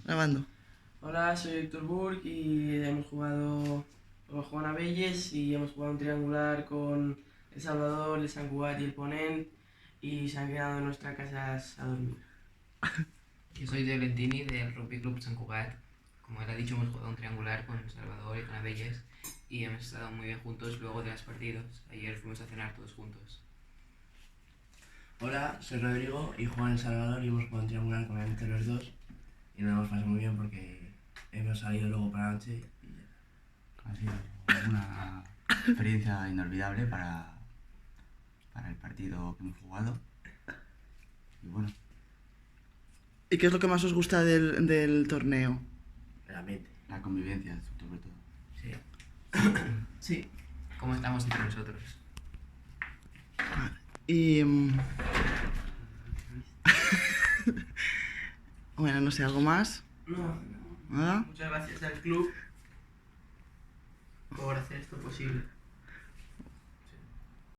Grabando. Hola, soy Héctor Burg y hemos jugado con Juan Abelles y hemos jugado un triangular con El Salvador, el Sant Cugat y el Ponent y se han quedado en nuestras casas a dormir. Yo soy de Lentini del Rugby Club Sant Cugat. Como él ha dicho, hemos jugado un triangular con El Salvador y con Abelles y hemos estado muy bien juntos luego de los partidos. Ayer fuimos a cenar todos juntos. Hola, soy Rodrigo y juego en El Salvador y hemos jugado un triangular con entre los dos y nos hemos pasado muy bien porque hemos salido luego para la noche y ya. Ha sido una experiencia inolvidable para el partido que hemos jugado. Y bueno, ¿Y qué es lo que más os gusta del torneo? El ambiente. la convivencia sobre todo. Sí. Sí. ¿Cómo estamos entre nosotros? Y... bueno, no sé, ¿algo más? No, ¿Nada? muchas gracias al club por hacer esto posible.